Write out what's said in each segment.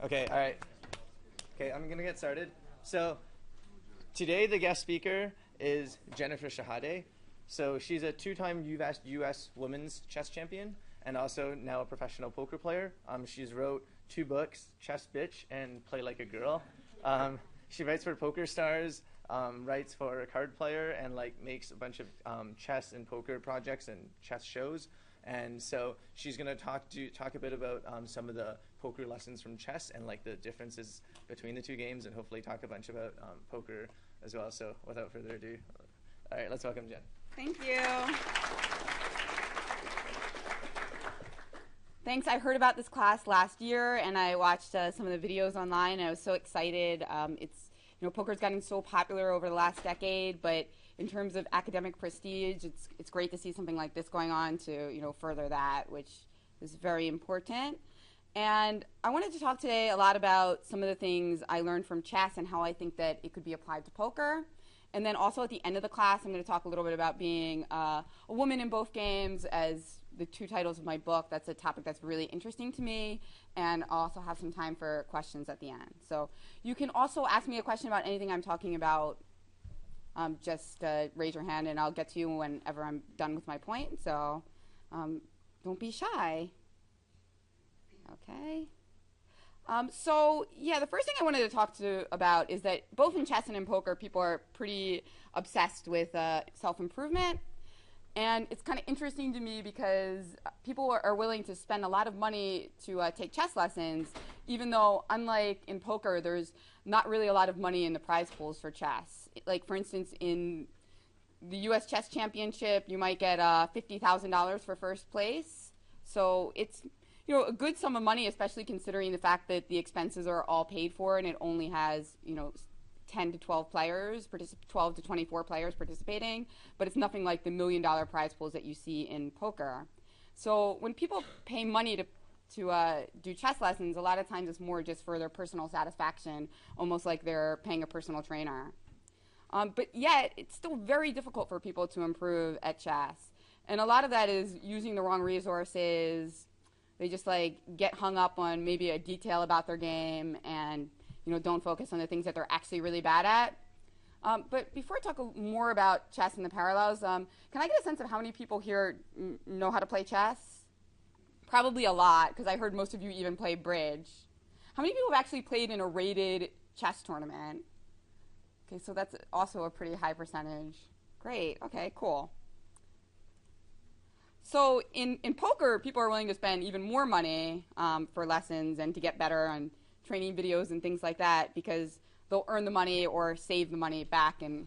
Okay, all right. Okay, I'm going to get started. So today the guest speaker is Jennifer Shahade. So she's a two-time US women's chess champion and also now a professional poker player. She's wrote 2 books, Chess Bitch and Play Like a Girl. She writes for PokerStars, writes for a card player, and makes a bunch of chess and poker projects and chess shows. And so she's going to talk a bit about some of the poker lessons from chess and the differences between the 2 games, and hopefully talk a bunch about poker as well. So without further ado, all right, let's welcome Jen. Thank you. Thanks. I heard about this class last year, and I watched some of the videos online. And I was so excited. Poker's gotten so popular over the last decade, but in terms of academic prestige, it's great to see something like this going on to further that, which is very important. And I wanted to talk today a lot about some of the things I learned from chess and how I think that it could be applied to poker. And then also at the end of the class, I'm going to talk a little bit about being a woman in both games as the 2 titles of my book. That's a topic that's really interesting to me. And I'll also have some time for questions at the end. So you can also ask me a question about anything I'm talking about. Just raise your hand and I'll get to you whenever I'm done with my point. So don't be shy. Okay. The first thing I wanted to talk about is that both in chess and in poker, people are pretty obsessed with self-improvement. And it's kind of interesting to me because people are willing to spend a lot of money to take chess lessons, even though, unlike in poker, there's not really a lot of money in the prize pools for chess. Like, for instance, in the US Chess Championship, you might get $50,000 for first place. So it's a good sum of money, especially considering the fact that the expenses are all paid for and it only has 10 to 12 players, 12 to 24 players participating, but it's nothing like the $1 million prize pools that you see in poker. So when people pay money to do chess lessons, a lot of times it's more just for their personal satisfaction, almost like they're paying a personal trainer. But yet, it's still very difficult for people to improve at chess. And a lot of that is using the wrong resources. They just get hung up on maybe a detail about their game and don't focus on the things that they're actually really bad at. But before I talk more about chess and the parallels, can I get a sense of how many people here know how to play chess? Probably a lot, because I heard most of you even play bridge. How many people have actually played in a rated chess tournament? Okay, so that's also a pretty high percentage. Great, okay, cool. So in poker, people are willing to spend even more money for lessons and to get better on training videos and things like that, because they'll earn the money or save the money back in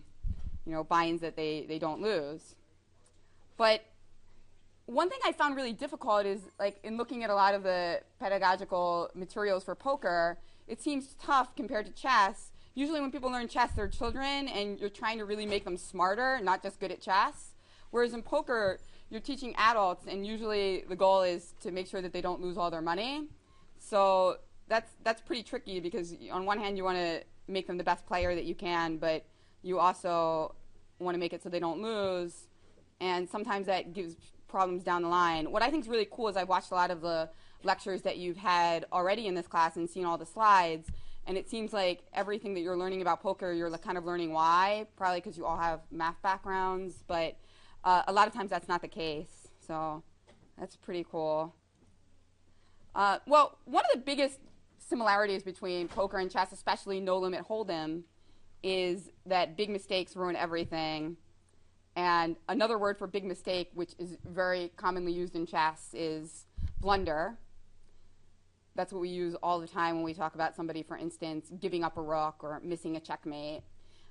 buy-ins that they don't lose. But one thing I found really difficult is in looking at a lot of the pedagogical materials for poker, it seems tough compared to chess. Usually when people learn chess, they're children and you're trying to really make them smarter, not just good at chess. Whereas in poker, you're teaching adults, and usually the goal is to make sure that they don't lose all their money. So that's pretty tricky, because on one hand you want to make them the best player that you can, but you also want to make it so they don't lose, and sometimes that gives problems down the line. What I think is really cool is I've watched a lot of the lectures that you've had already in this class and seen all the slides, and it seems like everything that you're learning about poker, you're kind of learning why, probably because you all have math backgrounds, but a lot of times that's not the case, so that's pretty cool. Well, one of the biggest similarities between poker and chess, especially no limit hold'em, is that big mistakes ruin everything. And another word for big mistake, which is very commonly used in chess, is blunder. That's what we use all the time when we talk about somebody, for instance, giving up a rook or missing a checkmate.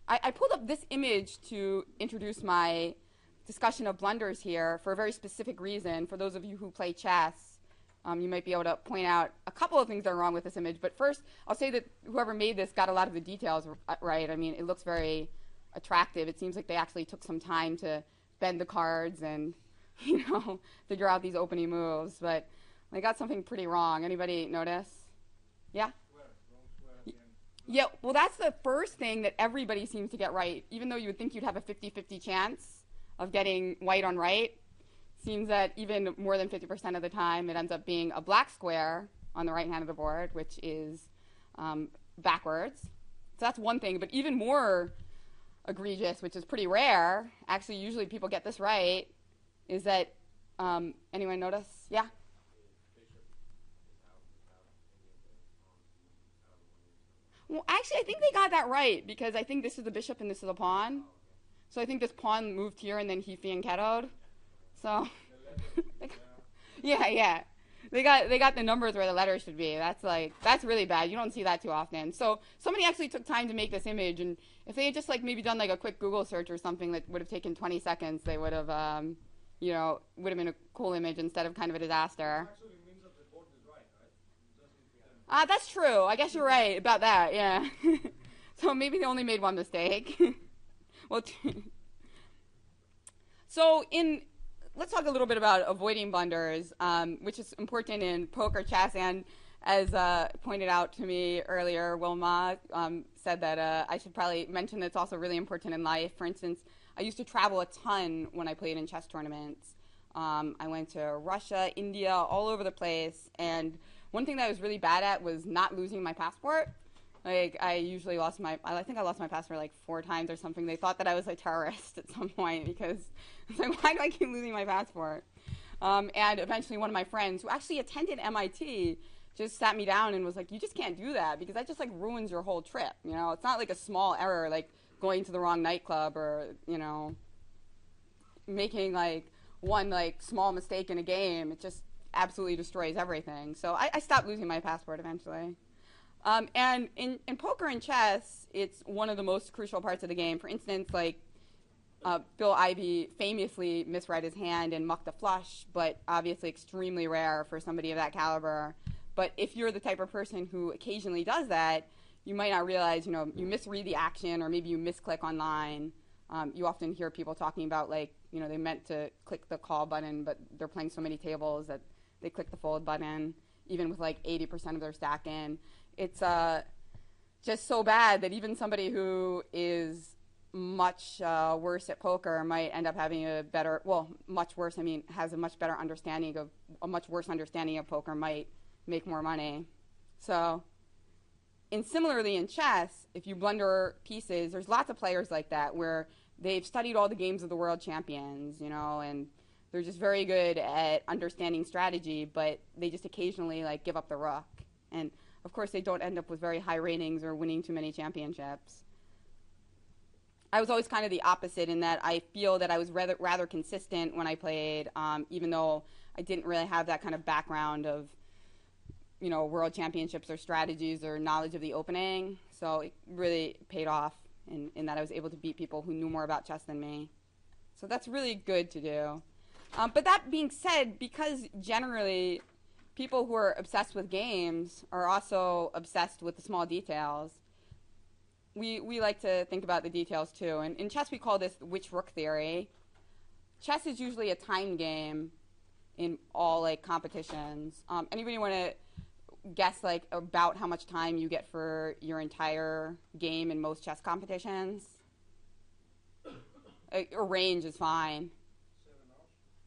I pulled up this image to introduce my discussion of blunders here for a very specific reason. For those of you who play chess, you might be able to point out a couple of things that are wrong with this image. But first, I'll say that whoever made this got a lot of the details right. I mean, it looks very attractive. It seems like they actually took some time to bend the cards and, figure out these opening moves. But they got something pretty wrong. Anybody notice? Yeah? Yeah, well, that's the first thing that everybody seems to get right. Even though you would think you'd have a 50-50 chance of getting white on right, seems that even more than 50% of the time it ends up being a black square on the right hand of the board, which is backwards. So that's one thing. But even more egregious, which is pretty rare, actually usually people get this right, is that, anyone notice? Yeah? Well, actually, I think they got that right, because I think this is the bishop and this is the pawn. So I think this pawn moved here and then he fianchettoed. So, yeah. They got the numbers where the letters should be. That's really bad. You don't see that too often. So somebody actually took time to make this image, and if they had just like maybe done like a quick Google search or something that would have taken 20 seconds, they would have, would have been a cool image instead of kind of a disaster. Actually means that the board is right? That's true. I guess you're right about that. Yeah. So maybe they only made one mistake. Well, let's talk a little bit about avoiding blunders, which is important in poker, chess, and as pointed out to me earlier, Wilma said that I should probably mention that it's also really important in life. For instance, I used to travel a ton when I played in chess tournaments. I went to Russia, India, all over the place, and one thing that I was really bad at was not losing my passport. Like, I usually I think I lost my passport like 4 times or something. They thought that I was a terrorist at some point because it's like, why do I keep losing my passport? And eventually one of my friends who actually attended MIT just sat me down and was like, you just can't do that because that just like ruins your whole trip. You know, it's not like a small error like going to the wrong nightclub or, making like one like small mistake in a game. It just absolutely destroys everything. So I stopped losing my passport eventually. And in poker and chess, it's one of the most crucial parts of the game. For instance, like Bill Ivey famously misread his hand and mucked a flush, but obviously extremely rare for somebody of that caliber. But if you're the type of person who occasionally does that, you might not realize, you misread the action or maybe you misclick online. You often hear people talking about like, they meant to click the call button, but they're playing so many tables that they click the fold button, even with like 80% of their stack in. It's just so bad that even somebody who is much worse at poker might end up having much worse, has a much worse understanding of poker, might make more money. So, similarly in chess, if you blunder pieces, there's lots of players like that where they've studied all the games of the world champions, and they're just very good at understanding strategy, but they just occasionally like give up the rook. And of course, they don't end up with very high ratings or winning too many championships. I was always kind of the opposite in that I feel that I was rather consistent when I played, even though I didn't really have that kind of background of, world championships or strategies or knowledge of the opening. So it really paid off in that I was able to beat people who knew more about chess than me. So that's really good to do. But that being said, because generally people who are obsessed with games are also obsessed with the small details, we like to think about the details too. And in chess we call this which rook theory. Chess is usually a time game in all like competitions. Anybody want to guess like about how much time you get for your entire game in most chess competitions? A range is fine.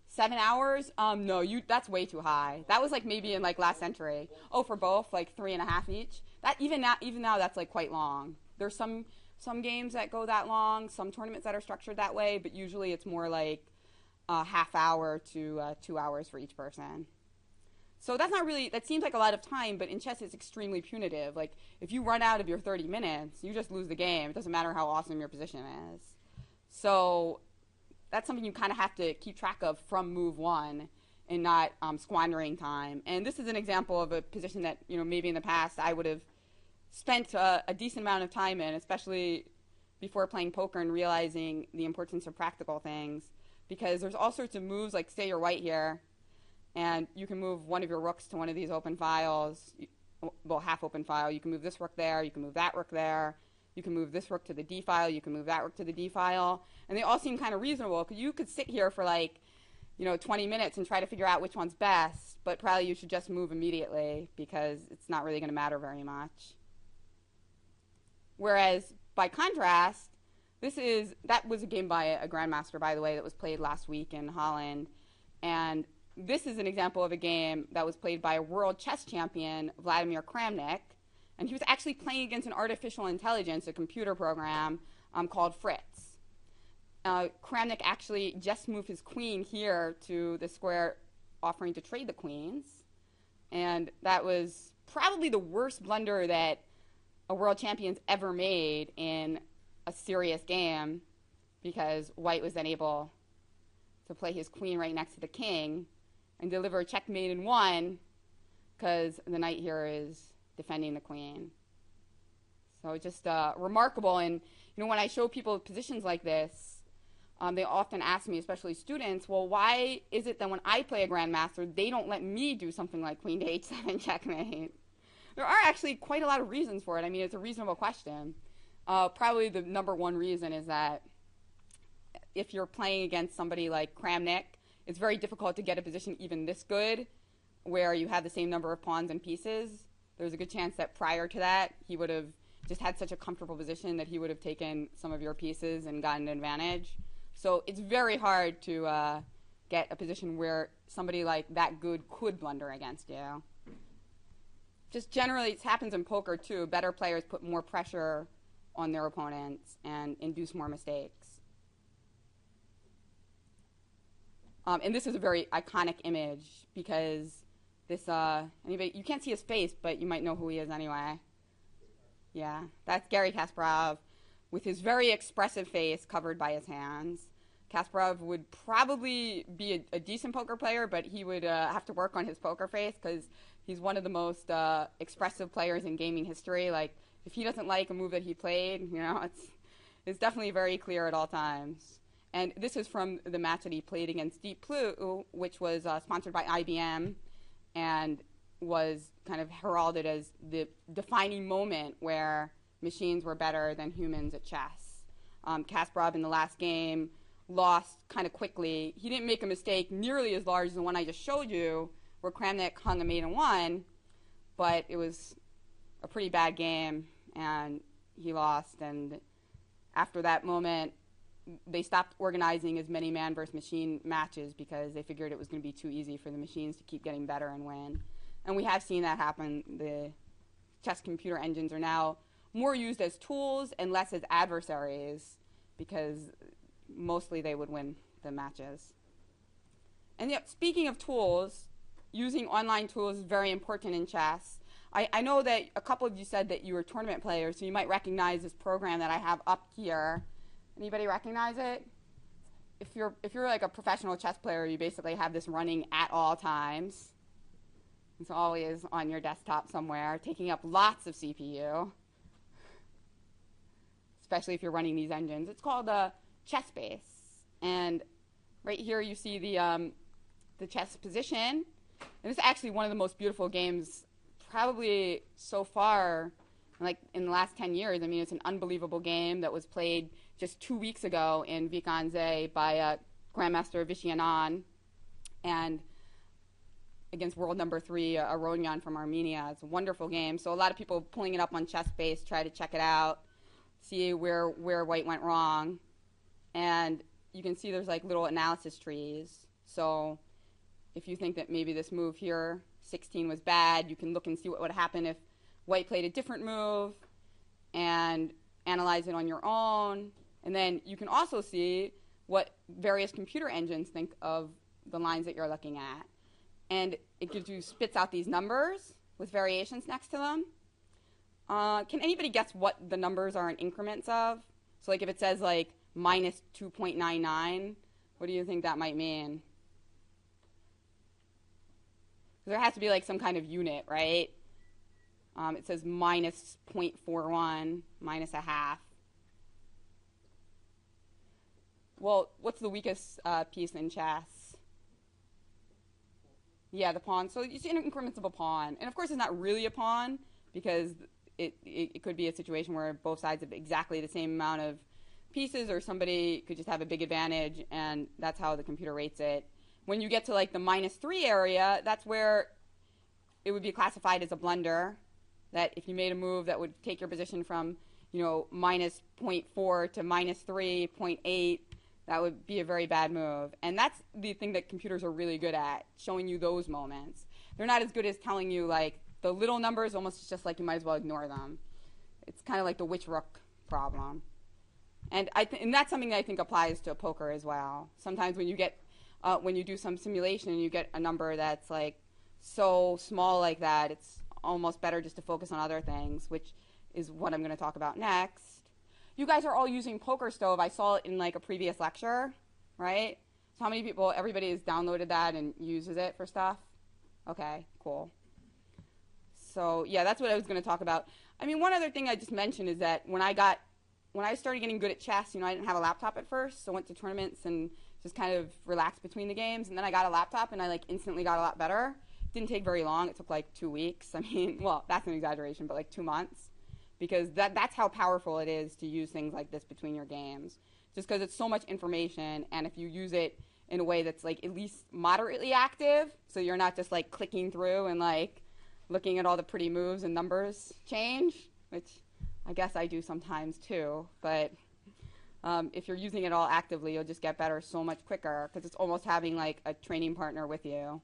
7 hours? No, that's way too high. That was like maybe in like last century. Oh, for both, like 3.5 each. That even now that's like quite long. There's some games that go that long, some tournaments that are structured that way, but usually it's more like a half hour to 2 hours for each person. So that seems like a lot of time, but in chess it's extremely punitive. Like if you run out of your 30 minutes, you just lose the game. It doesn't matter how awesome your position is. So that's something you kind of have to keep track of from move one and not squandering time. And this is an example of a position that, maybe in the past I would have spent a decent amount of time in, especially before playing poker and realizing the importance of practical things. Because there's all sorts of moves, like say you're white here, and you can move one of your rooks to one of these open files, half open file. You can move this rook there, you can move that rook there. You can move this rook to the D file, you can move that rook to the D file. And they all seem kind of reasonable because you could sit here for like, 20 minutes and try to figure out which one's best, but probably you should just move immediately because it's not really going to matter very much. Whereas, by contrast, that was a game by a grandmaster, by the way, that was played last week in Holland. And this is an example of a game that was played by a world chess champion, Vladimir Kramnik. And he was actually playing against an artificial intelligence, a computer program called Fritz. Kramnik actually just moved his queen here to the square, offering to trade the queens. And that was probably the worst blunder that a world champion's ever made in a serious game, because white was then able to play his queen right next to the king and deliver a checkmate in one, because the knight here is defending the queen. So just remarkable. And when I show people positions like this, they often ask me, especially students, well, why is it that when I play a grandmaster, they don't let me do something like queen to h7 checkmate? There are actually quite a lot of reasons for it. I mean, it's a reasonable question. Probably the number one reason is that if you're playing against somebody like Kramnik, it's very difficult to get a position even this good where you have the same number of pawns and pieces. There's a good chance that prior to that, he would have just had such a comfortable position that he would have taken some of your pieces and gotten an advantage. So it's very hard to get a position where somebody like that good could blunder against you. Just generally, it happens in poker too. Better players put more pressure on their opponents and induce more mistakes. And this is a very iconic image because this, you can't see his face, but you might know who he is anyway. Yeah, that's Garry Kasparov with his very expressive face covered by his hands. Kasparov would probably be a decent poker player, but he would have to work on his poker face because he's one of the most expressive players in gaming history. Like, if he doesn't like a move that he played, it's definitely very clear at all times. And this is from the match that he played against Deep Blue, which was sponsored by IBM and was kind of heralded as the defining moment where machines were better than humans at chess. Kasparov in the last game lost kind of quickly. He didn't make a mistake nearly as large as the one I just showed you, where Kramnik hung a mate and won, but it was a pretty bad game, and he lost. And after that moment, they stopped organizing as many man versus machine matches because they figured it was going to be too easy for the machines to keep getting better and win. And we have seen that happen. The chess computer engines are now more used as tools and less as adversaries because mostly they would win the matches. And yet, speaking of tools, using online tools is very important in chess. I know that a couple of you said that you were tournament players, so you might recognize this program that I have up here. Anybody recognize it? If you're like a professional chess player, you basically have this running at all times. It's always on your desktop somewhere, taking up lots of CPU, especially if you're running these engines. It's called ChessBase, and right here you see the chess position. And this is actually one of the most beautiful games probably so far, like in the last 10 years. I mean, it's an unbelievable game that was played just 2 weeks ago in Vikanze by Grandmaster Vishy Anand and against world number 3, Aronyan from Armenia. It's a wonderful game. So a lot of people pulling it up on ChessBase, try to check it out, see where white went wrong. And you can see there's like little analysis trees. So if you think that maybe this move here, 16, was bad, you can look and see what would happen if white played a different move and analyze it on your own. And then you can also see what various computer engines think of the lines that you're looking at. And it gives you, spits out these numbers with variations next to them. Can anybody guess what the numbers are in increments of? So like if it says like minus 2.99, what do you think that might mean? There has to be like some kind of unit, right? It says minus 0.41, minus a half. Well, what's the weakest piece in chess? Yeah, the pawn. So you see increments of a pawn. And of course, it's not really a pawn because it could be a situation where both sides have exactly the same amount of pieces, or somebody could just have a big advantage, and that's how the computer rates it. When you get to like the minus 3 area, that's where it would be classified as a blunder. That if you made a move that would take your position from, minus 0.4 to minus 3.8, that would be a very bad move. And that's the thing that computers are really good at, showing you those moments. They're not as good as telling you, like, the little numbers almost just like you might as well ignore them. It's kind of like the which rook problem. And and that's something that I think applies to poker as well. Sometimes when you get when you do some simulation and you get a number that's like so small like that, it's almost better just to focus on other things, which is what I'm going to talk about next. You guys are all using PokerStove. I saw it in like a previous lecture, right? So how many people, everybody has downloaded that and uses it for stuff? Okay, cool. So yeah, that's what I was going to talk about. I mean, one other thing I just mentioned is that when I started getting good at chess, I didn't have a laptop at first, so I went to tournaments and just kind of relaxed between the games, and then I got a laptop and I like instantly got a lot better. Didn't take very long. It took like 2 weeks. I mean, well, that's an exaggeration, but like 2 months, because that's how powerful it is to use things like this between your games. Just because it's so much information, and if you use it in a way that's like at least moderately active, so you're not just like clicking through and like looking at all the pretty moves and numbers change, which I guess I do sometimes too, but if you're using it all actively, you'll just get better so much quicker, because it's almost having like a training partner with you.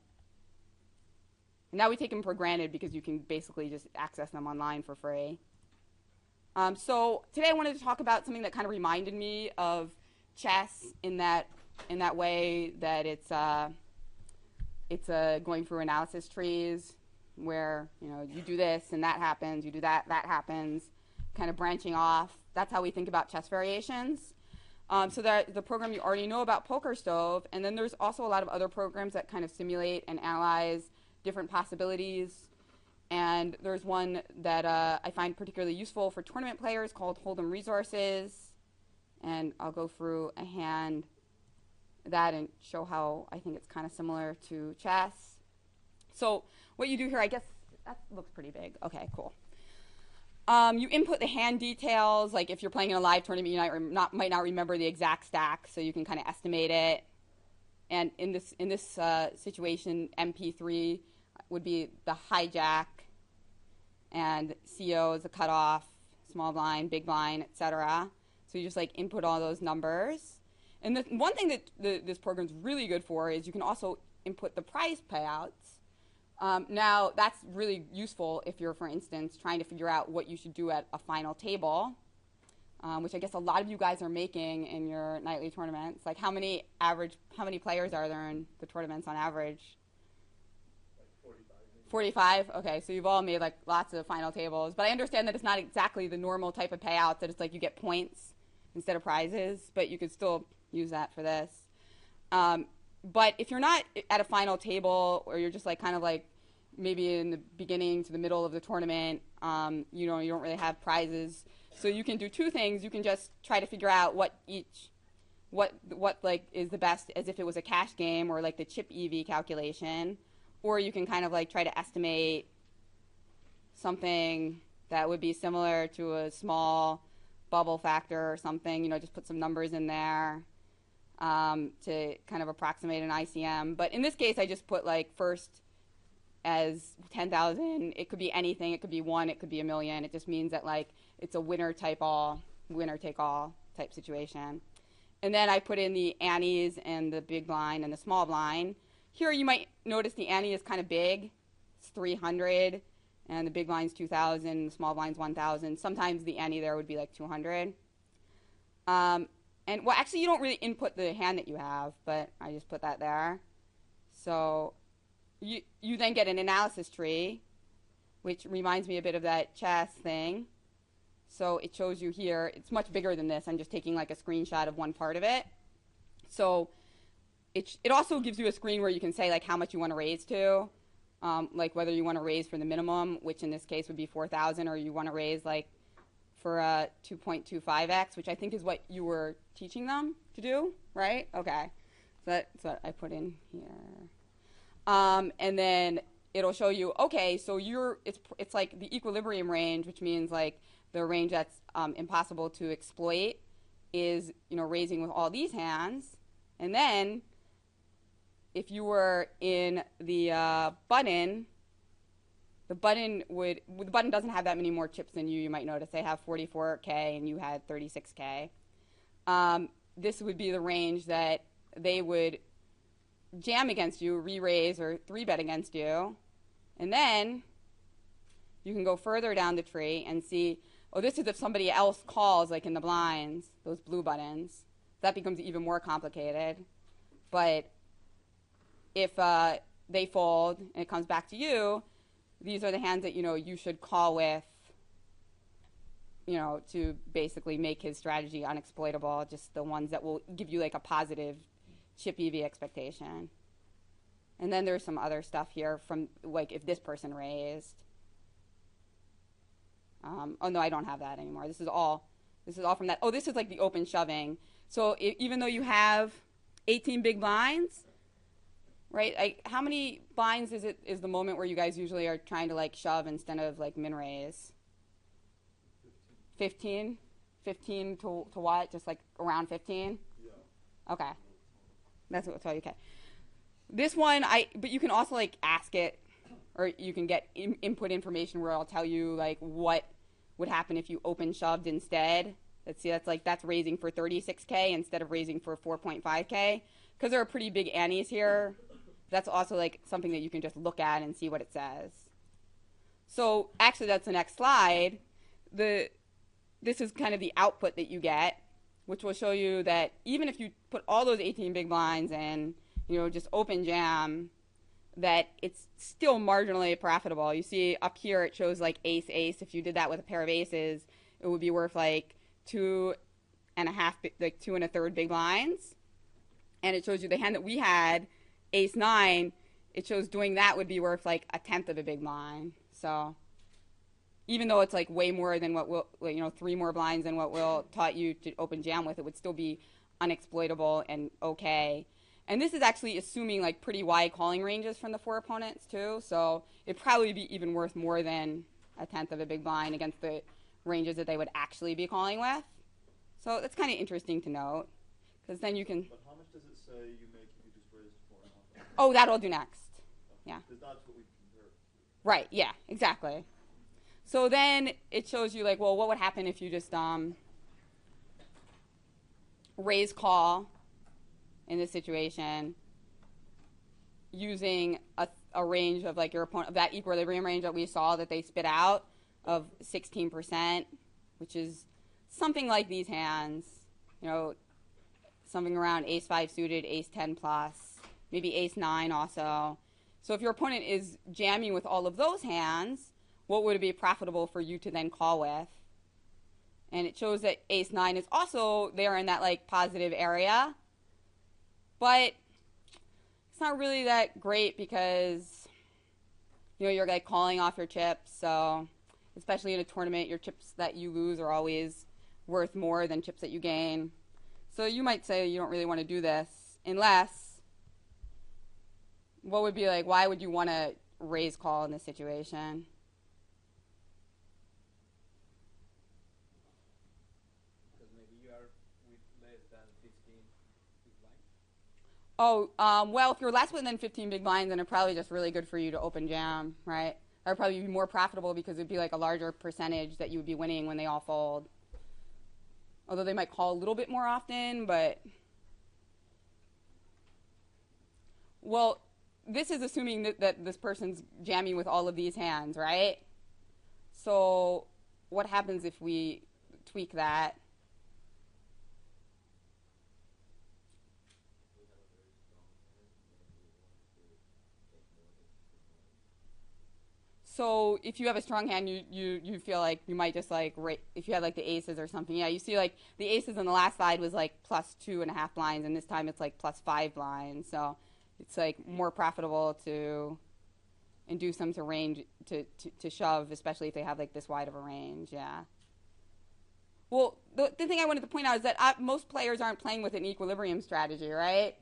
And now we take them for granted because you can basically just access them online for free. So today I wanted to talk about something that kind of reminded me of chess in that way that it's going through analysis trees where you do this and that happens, you do that happens, kind of branching off. That's how we think about chess variations. So that the program you already know about PokerStove, and then there's also a lot of other programs that kind of simulate and analyze different possibilities. And there's one that I find particularly useful for tournament players called Hold'em Resources. And I'll go through a hand that and show how I think it's kind of similar to chess. So what you do here, I guess that looks pretty big. Okay, cool. You input the hand details. Like if you're playing in a live tournament, you might not remember the exact stack, so you can kind of estimate it. And in this situation, MP3 would be the hijack, and CO is the cutoff, small blind, big blind, etc. So you just like input all those numbers. And the one thing that this program's really good for is you can also input the prize payouts. Now that's really useful if you're, for instance, trying to figure out what you should do at a final table, which I guess a lot of you guys are making in your nightly tournaments. Like how many players are there in the tournaments on average? 45? Okay, so you've all made like lots of final tables. But I understand that it's not exactly the normal type of payout, that it's like you get points instead of prizes, but you could still use that for this. But if you're not at a final table, or you're just like kind of like maybe in the beginning to the middle of the tournament, you don't really have prizes. So you can do two things. You can just try to figure out what like is the best, as if it was a cash game or like the chip EV calculation. Or you can kind of like try to estimate something that would be similar to a small bubble factor or something, just put some numbers in there to kind of approximate an ICM. But in this case, I just put like first as 10,000. It could be anything. It could be 1. It could be 1,000,000. It just means that like it's a winner take all type situation. And then I put in the antes and the big blind and the small blind. Here you might notice the ante is kind of big. It's 300, and the big blind's 2,000, the small blind's 1,000. Sometimes the ante there would be like 200. And well, actually you don't really input the hand that you have, but I just put that there. So you then get an analysis tree, which reminds me a bit of that chess thing. So it shows you here, it's much bigger than this. I'm just taking like a screenshot of one part of it. So it also gives you a screen where you can say like how much you want to raise to, like whether you want to raise for the minimum, which in this case would be 4,000, or you want to raise like for a 2.25x, which I think is what you were teaching them to do, right? Okay, so that's what I put in here. And then it'll show you, okay, so it's like the equilibrium range, which means like the range that's impossible to exploit is raising with all these hands, and then if you were in the button, the button doesn't have that many more chips than you. You might notice they have 44K and you had 36K. This would be the range that they would jam against you, re-raise or 3-bet against you. And then you can go further down the tree and see, oh, this is if somebody else calls, like in the blinds, those blue buttons. That becomes even more complicated. But if they fold and it comes back to you, these are the hands that, you should call with, to basically make his strategy unexploitable, just the ones that will give you like a positive chip EV expectation. And then there's some other stuff here from like if this person raised. Oh no, I don't have that anymore. This is all from that. Oh, this is like the open shoving. So even though you have 18 big blinds, right? Like how many blinds is the moment where you guys usually are trying to like shove instead of like min raise? 15? 15 to what? Just like around 15? Yeah. Okay. That's okay. This one, but you can also like ask it, or you can get input information where I'll tell you like what would happen if you open shoved instead. Let's see, that's raising for 36K instead of raising for 4.5K. Because there are pretty big antes here. That's also like something that you can just look at and see what it says. So actually that's the next slide. This is kind of the output that you get, which will show you that even if you put all those 18 big blinds in, just open jam, that it's still marginally profitable. You see up here it shows like ace, ace. If you did that with a pair of aces, it would be worth like 2 1/3 big blinds. And it shows you the hand that we had, ace 9, it shows doing that would be worth like 1/10 of a big blind. So even though it's like way more than what we'll, 3 more blinds than what we'll taught you to open jam with, it would still be unexploitable and okay. And this is actually assuming like pretty wide calling ranges from the 4 opponents too. So it'd probably be even worth more than 1/10 of a big blind against the ranges that they would actually be calling with. So that's kind of interesting to note, because then you can. But how much does it say you make if you just raise 4.5? Oh, that'll do next. Yeah. Because that's what we compare. Right. Yeah. Exactly. So then it shows you like, well, what would happen if you just raise call in this situation using a range of like your opponent, of that equilibrium range that we saw that they spit out of 16%, which is something like these hands, something around ace 5 suited, ace 10 plus, maybe ace 9 also. So if your opponent is jamming with all of those hands, what would it be profitable for you to then call with? And it shows that ace 9 is also there in that like positive area. But it's not really that great because, you're like calling off your chips. So especially in a tournament, your chips that you lose are always worth more than chips that you gain. So you might say you don't really want to do this unless, what would be like, why would you want to raise call in this situation? Because maybe you are with less than 15 big blinds. Oh, well, if you're less than 15 big blinds, then it's probably just really good for you to open jam, right? That would probably be more profitable because it would be like a larger percentage that you would be winning when they all fold. Although they might call a little bit more often, but... Well, this is assuming that this person's jamming with all of these hands, right? So what happens if we tweak that? So if you have a strong hand, you feel like you might just like, if you had like the aces or something, yeah, you see like the aces on the last slide was like plus 2.5 blinds, and this time it's like plus 5 blinds. So it's like more profitable to induce them to range, to shove, especially if they have like this wide of a range, yeah. Well, the thing I wanted to point out is that most players aren't playing with an equilibrium strategy, right?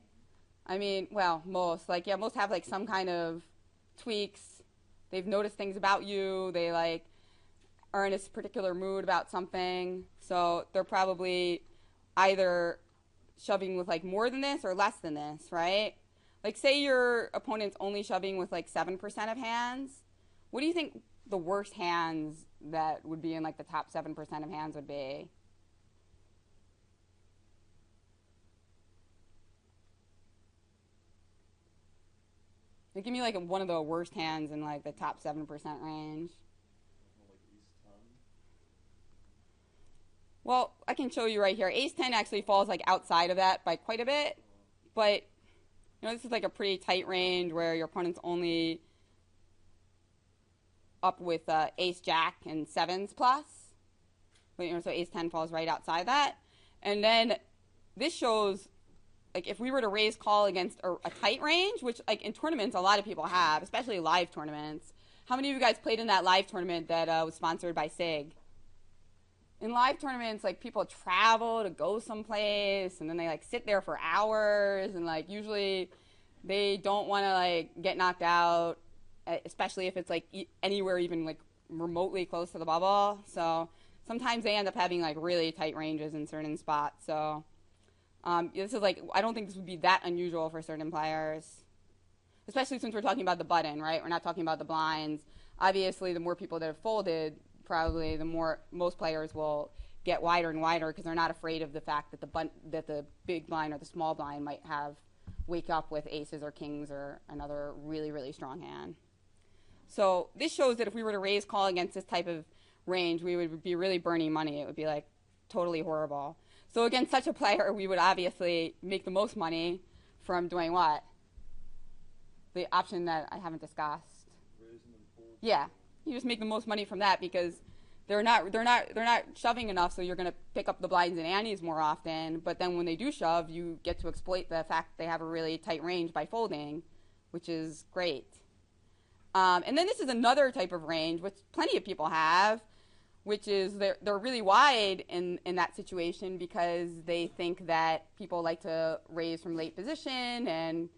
I mean, well, most have like some kind of tweaks. They've noticed things about you. They like are in a particular mood about something. So they're probably either shoving with like more than this or less than this, right? Like say your opponent's only shoving with like 7% of hands. What do you think the worst hands that would be in like the top 7% of hands would be? Like, give me like one of the worst hands in like the top 7% range. I can show you right here. Ace 10 actually falls like outside of that by quite a bit, but you know, this is like a pretty tight range where your opponent's only up with ace jack and sevens plus. But, you know, so ace 10 falls right outside that. And then this shows, like, if we were to raise call against a tight range, which, like, in tournaments a lot of people have, especially live tournaments. How many of you guys played in that live tournament that was sponsored by SIG? In live tournaments, like, people travel to go someplace, and then they, like, sit there for hours, and, like, usually they don't want to, like, get knocked out, especially if it's, like, anywhere even, like, remotely close to the bubble. So sometimes they end up having, like, really tight ranges in certain spots. So this is, like, I don't think this would be that unusual for certain players, especially since we're talking about the button, right? We're not talking about the blinds. Obviously, the more people that have folded, probably the more most players will get wider and wider because they're not afraid of the fact that the big blind or the small blind might wake up with aces or kings or another really, really strong hand. So this shows that if we were to raise call against this type of range, we would be really burning money. It would be like totally horrible. So against such a player, we would obviously make the most money from doing what? The option that I haven't discussed. Yeah, you just make the most money from that because they're not shoving enough, so you're going to pick up the blinds and antes more often. But then when they do shove, you get to exploit the fact they have a really tight range by folding, which is great. And then this is another type of range, which plenty of people have, which is they're really wide in that situation because they think that people like to raise from late position and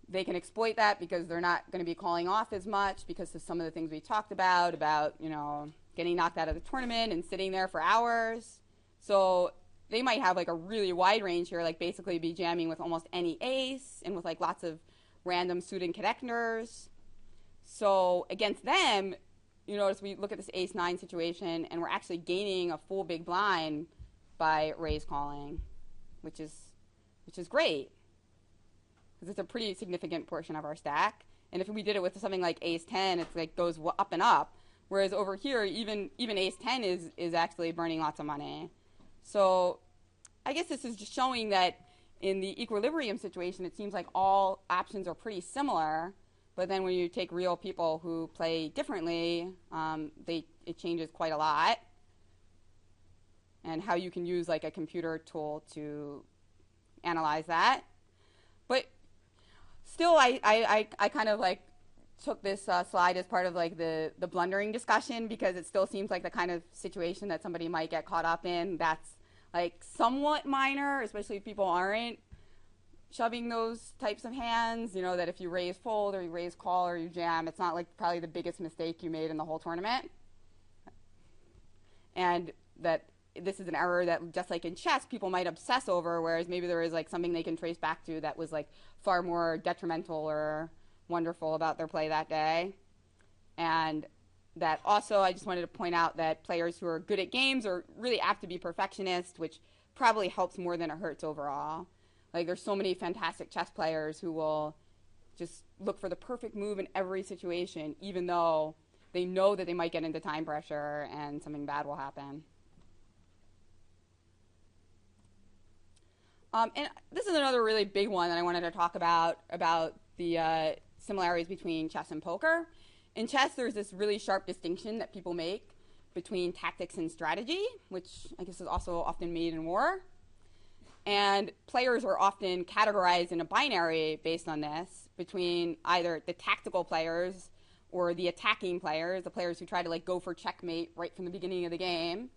they can exploit that because they're not going to be calling off as much because of some of the things we talked about, you know, getting knocked out of the tournament and sitting there for hours. So they might have like a really wide range here, like basically be jamming with almost any ace and with like lots of random suited connectors. So against them, you notice we look at this ace-9 situation and we're actually gaining a full big blind by raise calling, which is great because it's a pretty significant portion of our stack. And if we did it with something like ace-10, it's like goes up and up. Whereas over here, even ace-10 is actually burning lots of money. So I guess this is just showing that in the equilibrium situation, it seems like all options are pretty similar. But then when you take real people who play differently, it changes quite a lot. And how you can use like a computer tool to analyze that. But still, I kind of like took this slide as part of like the blundering discussion because it still seems like the kind of situation that somebody might get caught up in that's like somewhat minor, especially if people aren't shoving those types of hands, you know, that if you raise fold or you raise call or you jam, it's not like probably the biggest mistake you made in the whole tournament. And that this is an error that just like in chess, people might obsess over, whereas maybe there is like something they can trace back to that was like far more detrimental or wonderful about their play that day. And that also I just wanted to point out that players who are good at games are really apt to be perfectionists, which probably helps more than it hurts overall. Like there's so many fantastic chess players who will just look for the perfect move in every situation, even though they know that they might get into time pressure and something bad will happen. And this is another really big one that I wanted to talk about the similarities between chess and poker. In chess, there's this really sharp distinction that people make between tactics and strategy, which I guess is also often made in war. And players are often categorized in a binary based on this between either the tactical players or the attacking players, the players who try to like go for checkmate right from the beginning of the game,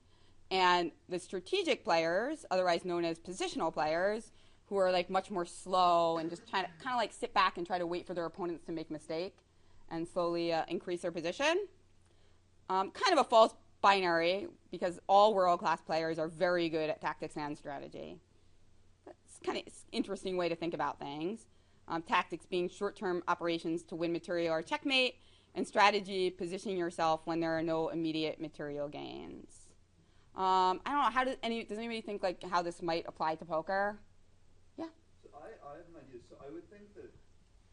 and the strategic players, otherwise known as positional players, who are like much more slow and just trying to kind of like sit back and try to wait for their opponents to make a mistake and slowly increase their position. Kind of a false binary because all world-class players are very good at tactics and strategy. It's kind of an interesting way to think about things. Tactics being short-term operations to win material or checkmate, and strategy positioning yourself when there are no immediate material gains. I don't know, does anybody think like how this might apply to poker? Yeah? So I have an idea. So I would think that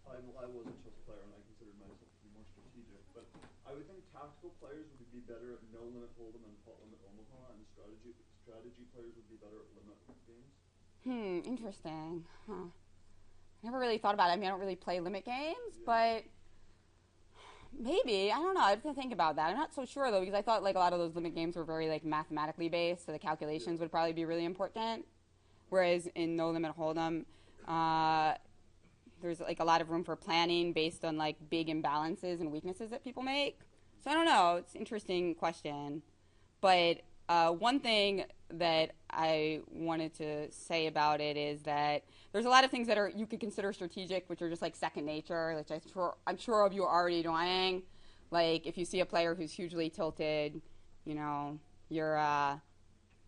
I was a chess player and I considered myself to be more strategic, but I would think tactical players would be better at no limit hold'em and pot limit omaha, and strategy players would be better at limit games? Interesting. Huh. I never really thought about it. I mean, I don't really play limit games, but maybe. I don't know. I have to think about that. I'm not so sure, though, because I thought like a lot of those limit games were very like mathematically based, so the calculations would probably be really important. Whereas in No Limit Hold'em, there's like a lot of room for planning based on like big imbalances and weaknesses that people make. So I don't know. It's an interesting question. But one thing that I wanted to say about it is that there's a lot of things that are you could consider strategic, which are just like second nature, which I'm sure of you are already doing. Like if you see a player who's hugely tilted, you know, you're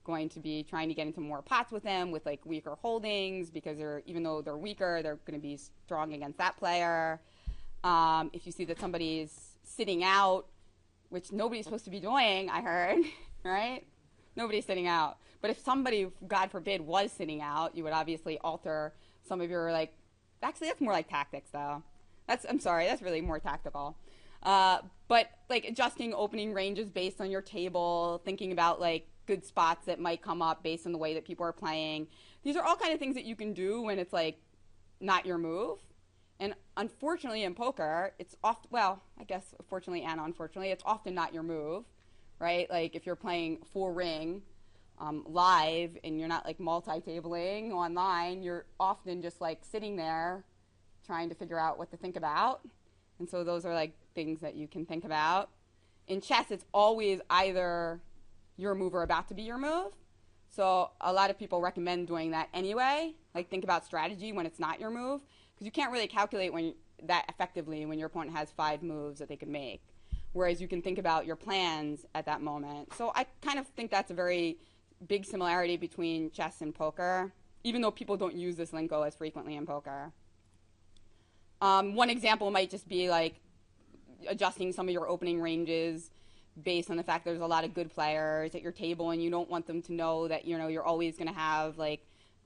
going to be trying to get into more pots with them with like weaker holdings because even though they're weaker, they're going to be strong against that player. If you see that somebody's sitting out, which nobody's supposed to be doing, I heard, right? Nobody's sitting out. But if somebody, God forbid, was sitting out, you would obviously alter some of your like. Actually, that's more like tactics, though. I'm sorry, that's really more tactical. But like adjusting opening ranges based on your table, thinking about like good spots that might come up based on the way that people are playing. These are all kind of things that you can do when it's like not your move. And unfortunately in poker, it's often, well, I guess fortunately and unfortunately, it's often not your move, right? Like if you're playing full ring live and you're not like multi-tabling online, you're often just like sitting there trying to figure out what to think about. And so those are like things that you can think about. In chess, it's always either your move or about to be your move. So a lot of people recommend doing that anyway. Like think about strategy when it's not your move, because you can't really calculate that effectively when your opponent has 5 moves that they could make. Whereas you can think about your plans at that moment. So I kind of think that's a very big similarity between chess and poker, even though people don't use this lingo as frequently in poker. One example might just be like adjusting some of your opening ranges based on the fact there's a lot of good players at your table and you don't want them to know that, you know, you're always going to have like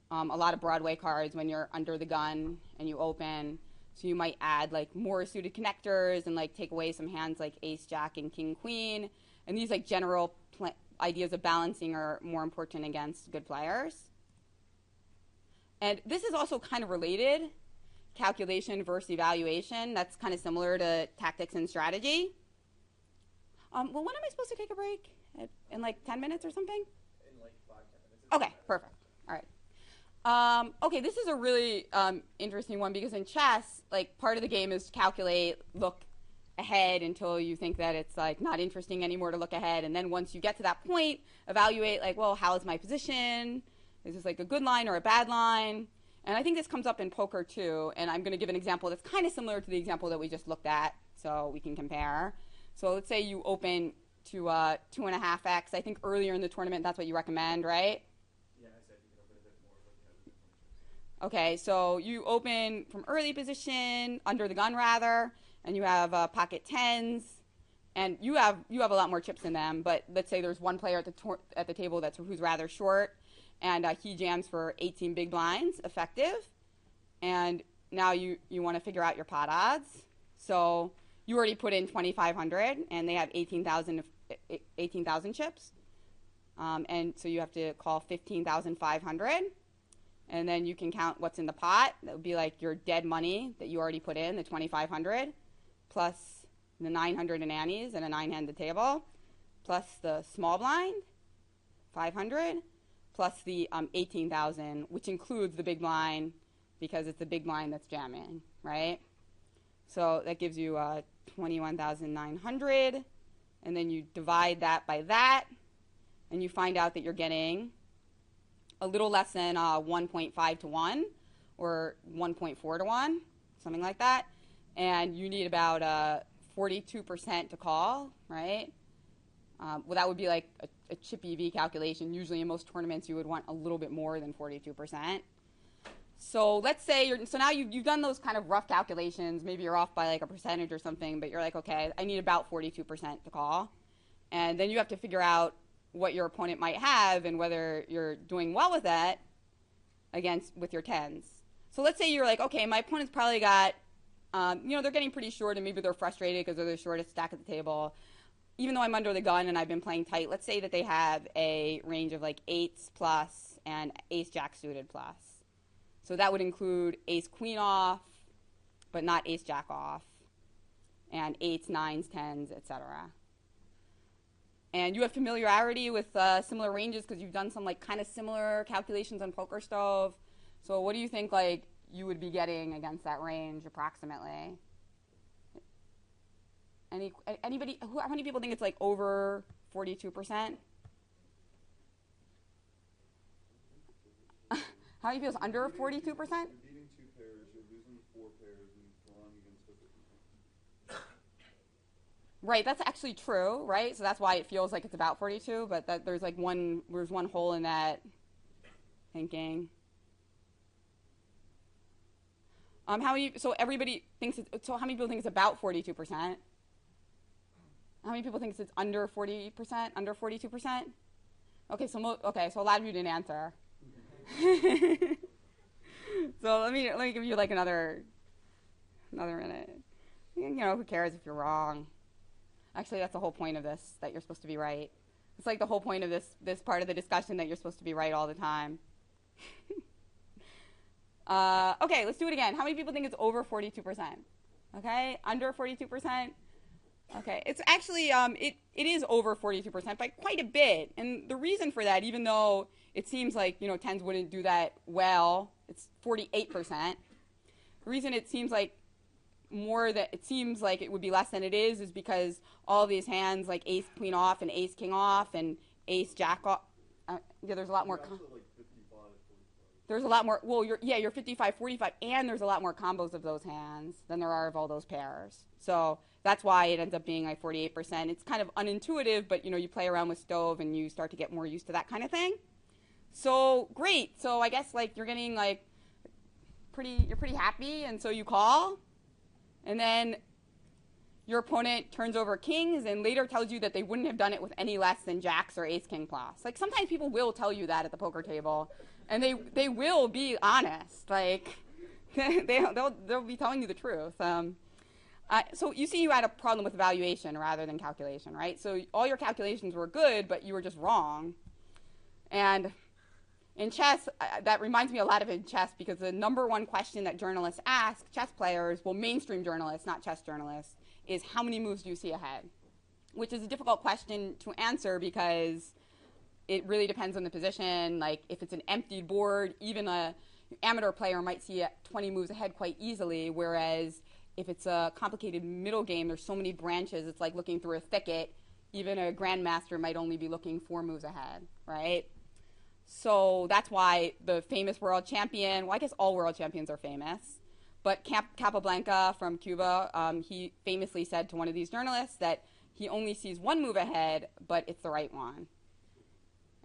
a lot of Broadway cards when you're under the gun and you open. So you might add like more suited connectors and like take away some hands like ace, jack, and king, queen. And these like general ideas of balancing are more important against good players. And this is also kind of related, calculation versus evaluation. That's kind of similar to tactics and strategy. Well, when am I supposed to take a break? In like 10 minutes or something? In like 5-10 minutes. Okay, perfect. All right. Okay, this is a really interesting one because in chess, like part of the game is to calculate, look ahead until you think that it's like not interesting anymore to look ahead, and then once you get to that point, evaluate like, well, how is my position? Is this like a good line or a bad line? And I think this comes up in poker too, and I'm going to give an example that's kind of similar to the example that we just looked at, so we can compare. So let's say you open to 2.5x. I think earlier in the tournament that's what you recommend, right? Yeah, I said you can open a bit more, but you have a bit more. Okay, so you open from early position, under the gun rather, and you have pocket 10s, and you have a lot more chips than them. But let's say there's one player at the table who's rather short, and he jams for 18 big blinds, effective. And now you want to figure out your pot odds. So you already put in 2,500, and they have 18,000 chips. And so you have to call 15,500. And then you can count what's in the pot. That would be like your dead money that you already put in, the 2,500, plus the 900 in annies and a 9-handed table, plus the small blind, 500, plus the 18,000, which includes the big blind because it's the big blind that's jamming, right? So that gives you 21,900, and then you divide that by that, and you find out that you're getting a little less than 1.5 to 1 or 1.4 to 1, something like that. And you need about 42% to call, right? Well, that would be like a chip EV calculation. Usually in most tournaments you would want a little bit more than 42%. So let's say so now you've done those kind of rough calculations. Maybe you're off by like a percentage or something, but you're like, okay, I need about 42% to call. And then you have to figure out what your opponent might have and whether you're doing well with that with your 10s. So let's say you're like, okay, my opponent's probably got, they're getting pretty short and maybe they're frustrated because they're the shortest stack at the table. even though I'm under the gun and I've been playing tight, let's say that they have a range of like 8s plus and ace-jack suited plus. So that would include ace-queen off, but not ace-jack off, and 8s, 9s, 10s, etc. And you have familiarity with similar ranges because you've done some like kind of similar calculations on PokerStove. So what do you think like you would be getting against that range approximately? Anybody? How many people think it's like over 42%? How many people is under 42%? You're beating 2 pairs, you're losing 4 pairs, and drawing against the 50. Right, that's actually true, right? So that's why it feels like it's about 42, but that there's like one hole in that thinking. How many? So everybody thinks it's. So how many people think it's about 42%? How many people think it's under 40%? Under 42%? Okay, so so a lot of you didn't answer. So let me give you like another minute. You know, who cares if you're wrong? Actually, that's the whole point of this, that you're supposed to be right. It's like the whole point of this part of the discussion, that you're supposed to be right all the time. Okay, let's do it again. How many people think it's over 42%? Okay, under 42%? Okay, it's actually, it is over 42% by quite a bit. And the reason for that, even though it seems like, you know, 10s wouldn't do that well, it's 48%. The reason it seems like it would be less than it is because all these hands like ace queen off and ace king off and ace jack off, yeah, there's a lot more. You're also like 55, 45. There's a lot more. Well, you're 55, 45, and there's a lot more combos of those hands than there are of all those pairs. So that's why it ends up being like 48%. It's kind of unintuitive, but you know, you play around with Stove and you start to get more used to that kind of thing. So great. So I guess like you're getting like you're pretty happy, and so you call, and then your opponent turns over kings and later tells you that they wouldn't have done it with any less than jacks or ace king plus. Like sometimes people will tell you that at the poker table, and they will be honest. Like they'll be telling you the truth. So you see, you had a problem with evaluation rather than calculation, right? So all your calculations were good, but you were just wrong. And in chess, that reminds me a lot of in chess, because the number one question that journalists ask chess players, well, mainstream journalists, not chess journalists, is how many moves do you see ahead? Which is a difficult question to answer because it really depends on the position. Like if it's an emptied board, even an amateur player might see 20 moves ahead quite easily, whereas if it's a complicated middle game, there's so many branches, it's like looking through a thicket. Even a grandmaster might only be looking 4 moves ahead, right? So that's why the famous world champion, well, I guess all world champions are famous, but Capablanca from Cuba, he famously said to one of these journalists that he only sees 1 move ahead, but it's the right one.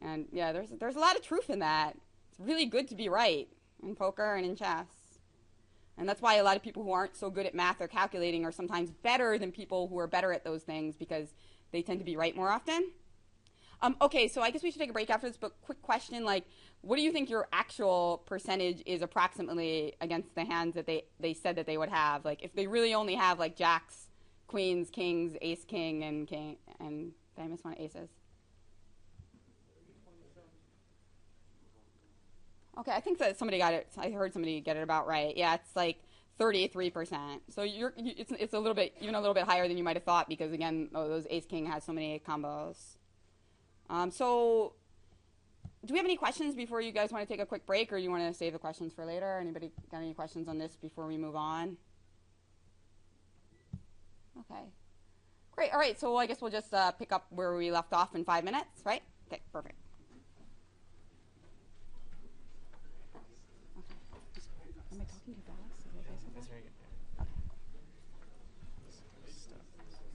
And yeah, there's a lot of truth in that. It's really good to be right in poker and in chess. And that's why a lot of people who aren't so good at math or calculating are sometimes better than people who are better at those things, because they tend to be right more often. Okay, so I guess we should take a break after this, but quick question, like, what do you think your actual percentage is approximately against the hands that they said that they would have? Like, if they really only have, like, jacks, queens, kings, ace, king, and did I miss one? Aces. Okay, I think that somebody got it. I heard somebody get it about right. Yeah, it's like 33%. So it's a little bit, even a little bit higher than you might have thought, because again, those ace king has so many combos. So do we have any questions before you guys want to take a quick break, or you want to save the questions for later? Anybody got any questions on this before we move on? Okay, great. All right, so I guess we'll just pick up where we left off in 5 minutes, right? Okay, perfect. Am I talking too fast? That's very good.